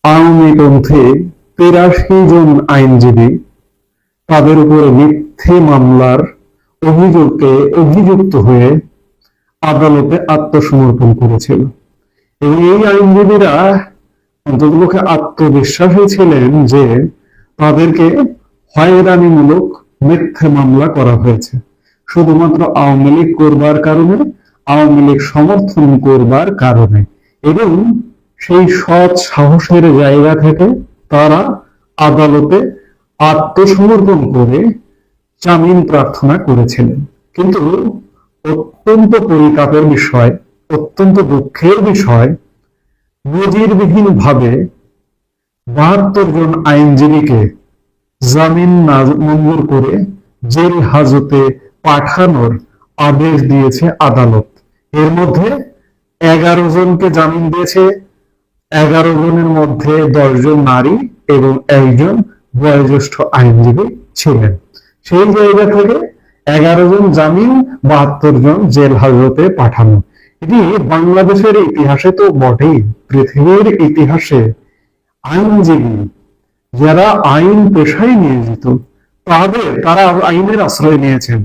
আওয়ামীপন্থী ৮৩ জন আইনজীবী তাদের উপরে মিথ্যে মামলার অভিযুক্ত হয়ে আদালতে আত্মসমর্পণ করেছিল। এবং এই আইনজীবীরা অন্ততপক্ষে আত্মবিশ্বাসী ছিলেন যে তাদেরকে হয়রানিমূলক মিথ্যে মামলা করা হয়েছে শুধুমাত্র আওয়ামী লীগ করবার কারণে, আওয়ামী লীগ সমর্থন করবার কারণে। এবং সেই সৎ সাহসের জায়গা থেকে তারা আদালতে আত্মসমর্পণ করে জামিন প্রার্থনা করেছিলেন। কিন্তু অত্যন্ত পরিতাপের বিষয়, অত্যন্ত দুঃখের বিষয়, নজিরবিহীন ভাবে ৭২ জন আইনজীবীকে জামিন মঞ্জুর করে জেল হাজতে পাঠানোর আদেশ দিয়েছে আদালত। এর মধ্যে ১১ জনকে জামিন দিয়েছে। ১১ জনের মধ্যে ১০ জন নারী এবং একজন বয়োজ্যেষ্ঠ আইনজীবী ছিলেন। সেই জায়গা থেকে ১১ জন জামিন, ৭২ জন জেল হাজতে পাঠানো। এটি বাংলাদেশের ইতিহাসে তো বটেই, পৃথিবীর ইতিহাসে আইনজীবী যারা আইন পেশায় নিয়োজিত তারা আইনের আশ্রয় নিয়েছেন,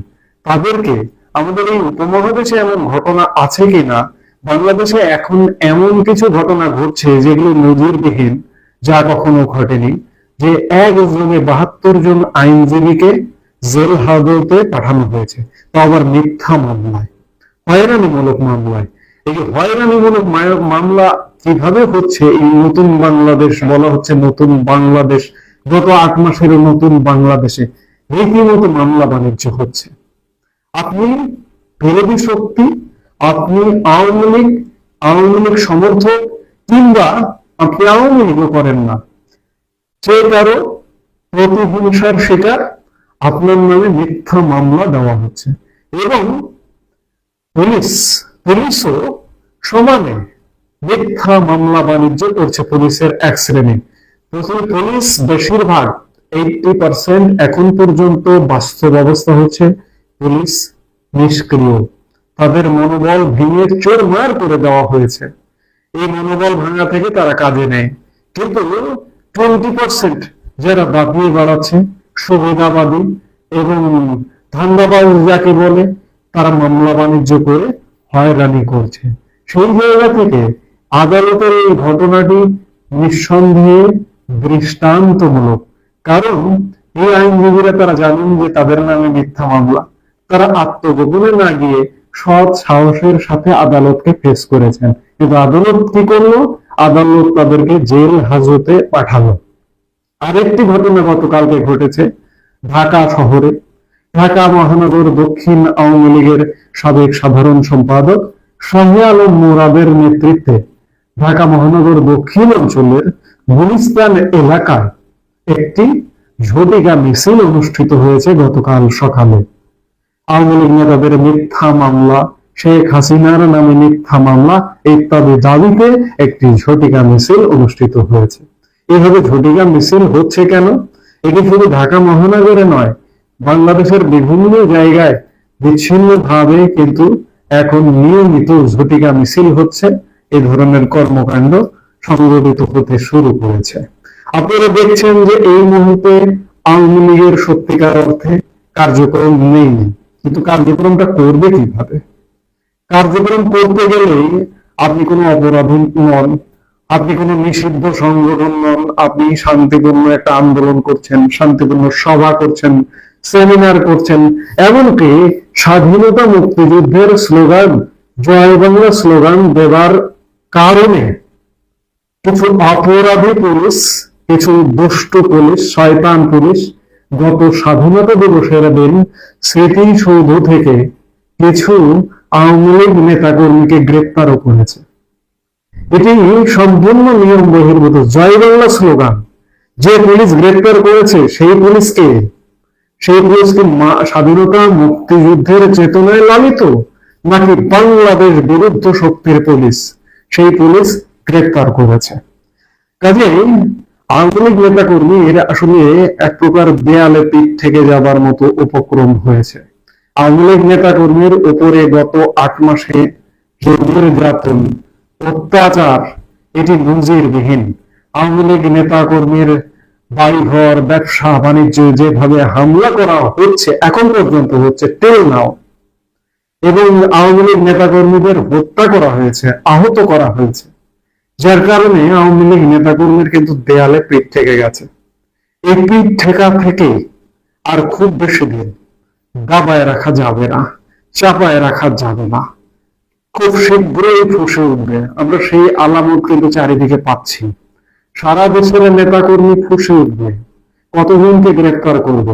তাদেরকে আমাদের এই উপমহাদেশে এমন ঘটনা আছে কিনা, বাংলাদেশে এখন এমন কিছু ঘটনা ঘটছে যেগুলো নজিরবিহীন, যা কখনো ঘটেনি, যে একযোগে ৭২ জন আইনজীবীকে জেল হাজতে পাঠানো হয়েছে, তা আবার মিথ্যা মামলায়, হয়রানিমূলক মামলায়। এই হয়রানিমূলক মামলা কিভাবে হচ্ছে? এই নতুন বাংলাদেশ বলা হচ্ছে, নতুন বাংলাদেশ, গত ৮ মাসের নতুন বাংলাদেশে রীতিমতো মামলা বাণিজ্য হচ্ছে। আপনি বিরোধী শক্তি, আপনি আওয়ামী লীগ সমর্থক, কিংবা আপনি আওয়ামী লীগও করেন না, যে কারো প্রতিহিংসার শিকার, আপনার নামে মিথ্যা মামলা দেওয়া হচ্ছে। এবং পুলিশও সমানে মিথ্যা মামলা বাণিজ্য করছে। পুলিশের এক শ্রেণী, পুলিশ বেশিরভাগ 80% এখন পর্যন্ত বাস্তব অবস্থা হচ্ছে পুলিশ নিষ্ক্রিয়, তাদের মনোবল ভেঙে চুরমার করে দেওয়া হয়েছে। এই মনোবল ভাঙা থেকে তারা কাজে নেয়। কিন্তু 20% যারা দাপিয়ে বেড়াচ্ছে, সুবিধাবাদী এবং ধান্দাবাজ যাকে বলে, তারা মামলা বাণিজ্য করে হয়রানি করছে। সেই জায়গা থেকে আদালতের এই ঘটনাটি নিঃসন্দেহে দৃষ্টান্তমূলক। কারণ এই আইনজীবীরা তারা জানেন যে তাদের নামে মিথ্যা মামলা, তারা আত্মগোপনে না গিয়ে সৎ সাহসের সাথে আদালতকে ফেস করেছেন। কিন্তু আদালত কি করলো? আদালত তাদেরকে জেল হাজতে পাঠালো। আরেকটি ঘটনা গতকালকে ঘটেছে ঢাকা শহরে। ঢাকা মহানগর দক্ষিণ আওয়ামী লীগের সাবেক সাধারণ সম্পাদক শাহে আলম মুরাদের নেতৃত্বে ঢাকা মহানগর দক্ষিণ অঞ্চলের গুলিস্তান এলাকায় একটি ঝটিকা মিছিল অনুষ্ঠিত হয়েছে গতকাল সকালে। আওয়ামী লীগ নেতাদের মিথ্যা মামলা, শেখ হাসিনার নামে মিথ্যা মামলা ইত্যাদি দাবিতে একটি ঝটিকা মিছিল অনুষ্ঠিত হয়েছে। এভাবে ঝটিকা মিছিল হচ্ছে কেন? এটি শুধু ঢাকা মহানগরে নয়, বাংলাদেশের বিভিন্ন জায়গায় বিচ্ছিন্নভাবে কিন্তু এখন নিয়মিত ঝটিকা মিছিল হচ্ছে। এই ধরনের কর্মকাণ্ড সংগঠিত হতে শুরু করেছে। আপনারা দেখছেন যে এই মুহূর্তে আওয়ামী লীগের সত্যিকার অর্থে কার্যক্রম নেই, কিন্তু কার্যক্রমটা করবে কিভাবে? কার্যক্রম করতে গেলেই আপনি কোনো অপরাধী নন, আপনি কোনো নিষিদ্ধ সংগঠন নন, আপনি শান্তিপূর্ণ একটা আন্দোলন করছেন, শান্তিপূর্ণ সভা করছেন, সেমিনার করছেন, এমনকি স্বাধীনতা মুক্তিযুদ্ধের স্লোগান, জয় বাংলা স্লোগান দেবার কারণে কিছু অপরাধী পুলিশ, কিছু দুষ্ট পুলিশ, শয়তান পুলিশ গত স্বাধীনতা দিবসের দিন স্মৃতিসৌধ থেকে কিছু আওয়ামী লীগ নেতাকর্মীকে গ্রেপ্তারও করেছে। এটি সম্পূর্ণ নিয়ম বহির্ভূত জয় বাংলা স্লোগান। যে পুলিশ গ্রেপ্তার করেছে সেই পুলিশকে স্বাধীনতা মুক্তিযুদ্ধের চেতনায় লালিত, নাকি বাংলাদেশ বিরুদ্ধ শক্তির পুলিশ? সেই পুলিশ গ্রেপ্তার করেছে। কাজেই আওয়ামী লীগ নেতা কর্মী এরা আসলে এক প্রকার দেয়ালে পিঠ থেকে যাবার মতো উপক্রম হয়েছে। আওয়ামী লীগ নেতা কর্মীর উপরে গত ৮ মাসে নির্যাতন, অত্যাচার, এটি নজিরবিহীন। আওয়ামী লীগ নেতা কর্মীর বাড়িঘর, ব্যবসা বাণিজ্য যেভাবে হামলা করা হচ্ছে, এখন পর্যন্ত হচ্ছে টেল নাও, এবং আওয়ামী লীগ নেতা কর্মীদের হত্যা করা হয়েছে, আহত করা হয়েছে, যার কারণে আওয়ামী লীগ নেতা কর্মীর কিন্তু দেয়ালে পিঠ থেকে গেছে। এই পিঠ ঠেকা থেকে আর খুব বেশি দিন দাবায় রাখা যাবে না, চাপায় রাখা যাবে না, খুব শীঘ্রই ফুসে উঠবে। আমরা সেই আলামত কিন্তু চারিদিকে পাচ্ছি। সারা দেশের নেতা কর্মী ফুসে উঠবে। কতজনকে গ্রেফতার করবে?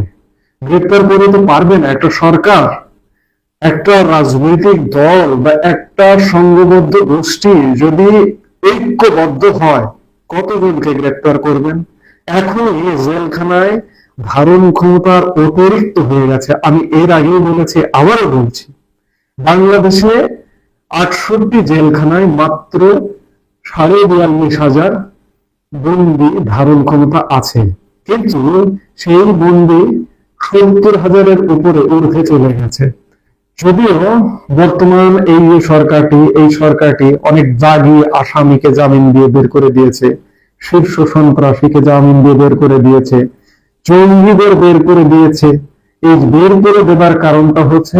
গ্রেফতার করে তো পারবে না। একটা সরকার, একটা রাজনৈতিক দল বা একটা সংঘবদ্ধ গোষ্ঠী যদি ঐক্যবদ্ধ হয়, কতজনকে গ্রেফতার করবেন? এখনই জেলখানায় ধারণ ক্ষমতার অতিরিক্ত হয়ে গেছে। আমি এর আগেও বলেছি, আবারও বলছি, বাংলাদেশে 68 জেলখানায় মাত্র 42,500 বন্দি ধারণ ক্ষমতা আছে, কিন্তু সেই বন্দি 70,000-এর উপরে ঊর্ধ্বে চলে গেছে। যদিও বর্তমান এই সরকারটি অনেক দাগী আসামিকে জামিন দিয়ে বের করে দিয়েছে, শীর্ষ সন্ত্রাসীকে জামিন দিয়ে বের করে দিয়েছে, জঙ্গিদের বের করে দিয়েছে। এই বের করে দেবার কারণটা হচ্ছে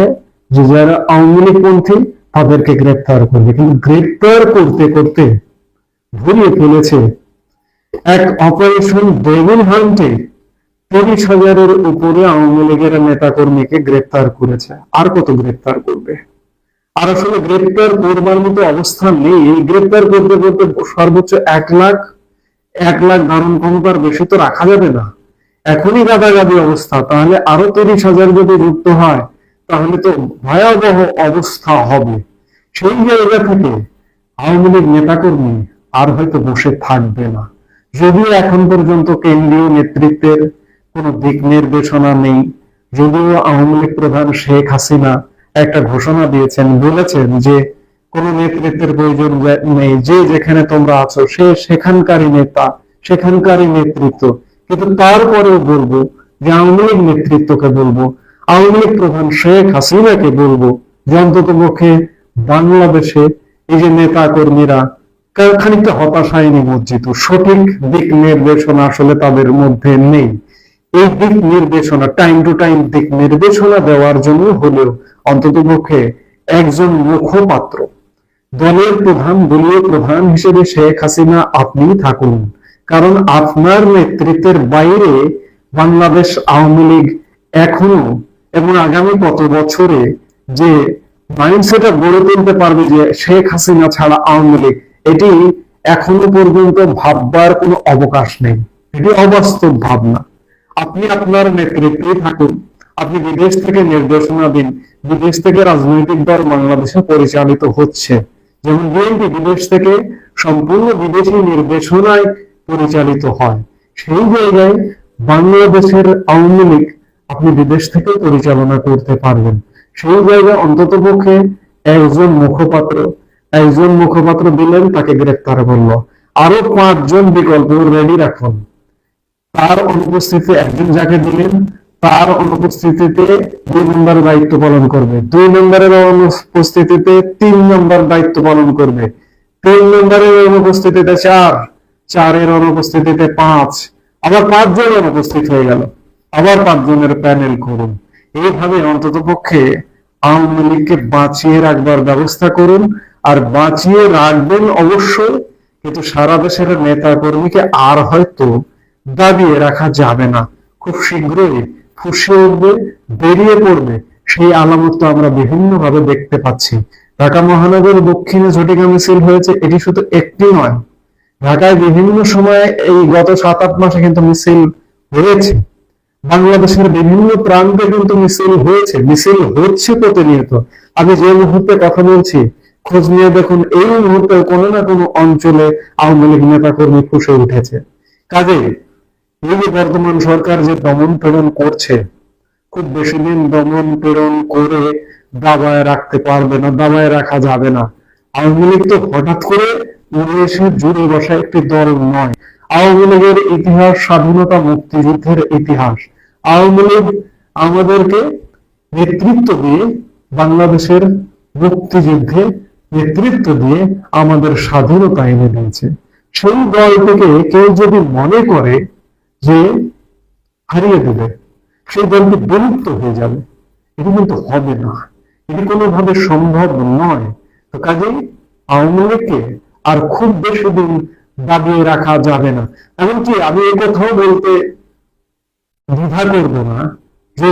যে যারা আওয়ামী লীগপন্থী তাদেরকে গ্রেপ্তার করবে, কিন্তু গ্রেপ্তার করতে করতে ভুলিয়ে ফেলেছে এক অপারেশন ডেভিল হান্টে 30,000-এর উপরে আওয়ামী লীগের নেতা কর্মীকে গ্রেপ্তার করেছে। আর কত গ্রেপ্তার করবে? আর আসলে গ্রেপ্তার করবার মতো অবস্থা নেই। এই গ্রেপ্তার করতে করতে সর্বোচ্চ 1 লাখ ধারণ ক্ষমতার বেশি তো রাখা যাবে না। এখনই গাদাগাদি অবস্থা, তাহলে আরো 30,000 যদি যুক্ত হয় তাহলে তো ভয়াবহ অবস্থা হবে। সেই জায়গা থেকে আওয়ামী লীগ নেতাকর্মী আর হয়তো বসে থাকবে না। যদিও এখন পর্যন্ত কেন্দ্রীয় নেতৃত্বের কোন দিক নির্দেশনা নেই, যদিও আওয়ামী লীগ প্রধান শেখ হাসিনা একটা ঘোষণা দিয়েছেন, বলেছেন যে কোন নেতৃত্বের প্রয়োজন নেই, যে যেখানে তোমরা আছো সে সেখানকারই নেতা, সেখানকারই নেতৃত্ব। কিন্তু তারপরেও বলবো যে আওয়ামী লীগ নেতৃত্বকে বলবো, আওয়ামী লীগ প্রধান শেখ হাসিনাকে বলবো যে অন্তত পক্ষে বাংলাদেশে এই যে নেতা কর্মীরা খানিকটা হতাশায় নিমজ্জিত, সঠিক দিক নির্দেশনা আসলে তাদের মধ্যে নেই। এই দিক নির্দেশনা, টাইম টু টাইম দিক নির্দেশনা দেওয়ার জন্য হলেও অন্তত পক্ষে একজন মুখপাত্র, দলের প্রধান, দলীয় প্রধান হিসেবে শেখ হাসিনা আপনি থাকুন। কারণ আপনার নেতৃত্বের বাইরে বাংলাদেশ আওয়ামী লীগ এখনো এবং আগামী কত বছরে যে মাইন্ডসেট গড়ে তুলতে পারবে যে শেখ হাসিনা ছাড়া আওয়ামী লীগ, এটি এখনো পর্যন্ত ভাববার কোনো অবকাশ নেই। এটি অবাস্তব ভাবনা। আপনি আপনার নেতৃত্বে থাকুন, আপনি বিদেশ থেকে নির্দেশনা দিন। বিদেশ থেকে রাজনৈতিক দল বাংলাদেশে পরিচালিত হচ্ছে, যেমন বিএনপি বিদেশ থেকে সম্পূর্ণ বিদেশি নির্দেশনায় পরিচালিত হয়। সেই জায়গায় বাংলাদেশের আওয়ামী লীগ আপনি বিদেশ থেকে পরিচালনা করতে পারবেন। সেই জায়গায় অন্তত পক্ষে একজন মুখপাত্র দিলেন, তাকে গ্রেফতার করলো, আরো 5 জন বিকল্প রেডি রাখুন। তার অনুপস্থিতিতে একজন যাকে দিলেন, তার অনুপস্থিতিতে 2 নম্বর দায়িত্ব পালন করবে, 2 নম্বরের অনুপস্থিতিতে 3 নম্বর দায়িত্ব পালন করবে, 3 নম্বরের অনুপস্থিতিতে 4, 4-এর অনুপস্থিতিতে 5, আবার 5 জন অনুপস্থিত হয়ে গেল, আবার 5 জনের প্যানেল করুন। এইভাবে অন্তত পক্ষে আওয়ামী লীগকে বাঁচিয়ে রাখবার ব্যবস্থা করুন। আর বাঁচিয়ে রাখবেন অবশ্যই, কিন্তু সারা দেশের নেতা কর্মীকে আর হয়তো দাবিয়ে রাখা যাবে না। খুব শীঘ্রই ফুসে উঠবে, বেরিয়ে পড়বে। সেই আলামত তো আমরা বিভিন্ন ভাবে দেখতে পাচ্ছি। ঢাকা মহানগর দক্ষিণে ঝটিকা মিছিল হয়েছে, এটি শুধু একটি নয়, ঢাকায় বিভিন্ন সময়ে এই গত 7-8 মাসে কিন্তু মিছিল হয়েছে। বাংলাদেশের বিভিন্ন প্রান্তে কিন্তু মিছিল হয়েছে, মিছিল হচ্ছে প্রতিনিয়ত। আমি যে মুহূর্তে কথা বলছি, খোঁজ নিয়ে দেখুন, এই মুহূর্তে কোনো না কোনো অঞ্চলে আওয়ামী লীগ নেতা কর্মী ফুসে উঠেছে। কাজেই এই যে বর্তমান সরকার যে দমন পীড়ন করছে, খুব বেশি দিন দমন পীড়ন করে দাবায় রাখতে পারবে না, দাবায় রাখা যাবে না। আওয়ামী লীগ তো হঠাৎ করে উড়ে এসে জুড়ে বসা একটি দল নয়। আওয়ামী লীগের ইতিহাস স্বাধীনতা মুক্তিযুদ্ধের ইতিহাস। আওয়ামী লীগ আমাদেরকে নেতৃত্ব দিয়ে বাংলাদেশের মুক্তিযুদ্ধে নেতৃত্ব দিয়ে আমাদের স্বাধীনতা এনে দিয়েছে। সেই দল থেকে কেউ যদি মনে করে যে হারিয়ে দেবে, সেই দলটি বিলুপ্ত হয়ে যাবে, এটি কিন্তু হবে না, এটি কোনোভাবে সম্ভব নয়। তো কাজেই আওয়ামী লীগকে আর খুব বেশি দিন দাবিয়ে রাখা যাবে না। এমনকি আমি এই কথাও বলতে দ্বিধা করব না যে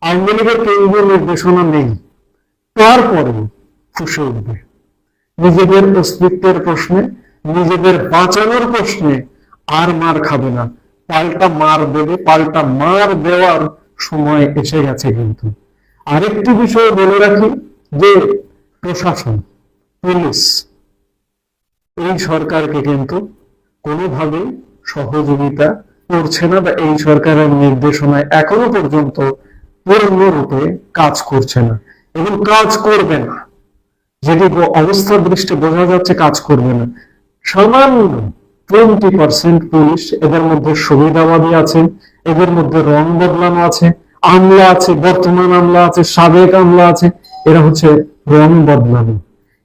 আওয়ামী লীগের কেন্দ্রীয় নির্দেশনা নেই, তারপরেও ফুসে উঠবে নিজেদের অস্তিত্বের প্রশ্নে, নিজেদের বাঁচানোর প্রশ্নে আর মার খাবে না, পাল্টা মার দেবে, পাল্টা মার দেওয়ার সময় এসে গেছে। কিন্তু আরেকটি বিষয় বলে রাখি যে প্রশাসন, পুলিশ এই সরকারকে কিন্তু কোনোভাবে সহযোগিতা করছে না, বা এই সরকারের নির্দেশনায় এখনো পর্যন্ত পূর্ণরূপে কাজ করছে না এবং কাজ করবে না। যেটি অবস্থার দৃষ্টি বোঝা যাচ্ছে কাজ করবে না। সামান্য 20% পুলিশ, এদের মধ্যে সুবিধাবাদী আছে, এদের মধ্যে রং বদলানো আছে, আমলা আছে, বর্তমান আমলা আছে, সাবেক আমলা আছে, এরা হচ্ছে রং বদলানো।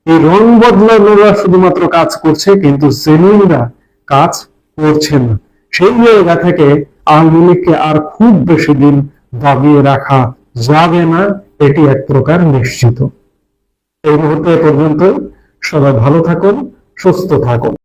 এই রং বদলানোরা শুধুমাত্র কাজ করছে, কিন্তু জেনুইনরা কাজ করছে না। সেই জায়গা থেকে আওয়ামী লীগকে আর খুব বেশি দিন দাবিয়ে রাখা যাবে না, এটি এক প্রকার নিশ্চিত। এই মুহূর্তে পর্যন্ত সবাই ভালো থাকুন, সুস্থ থাকুন।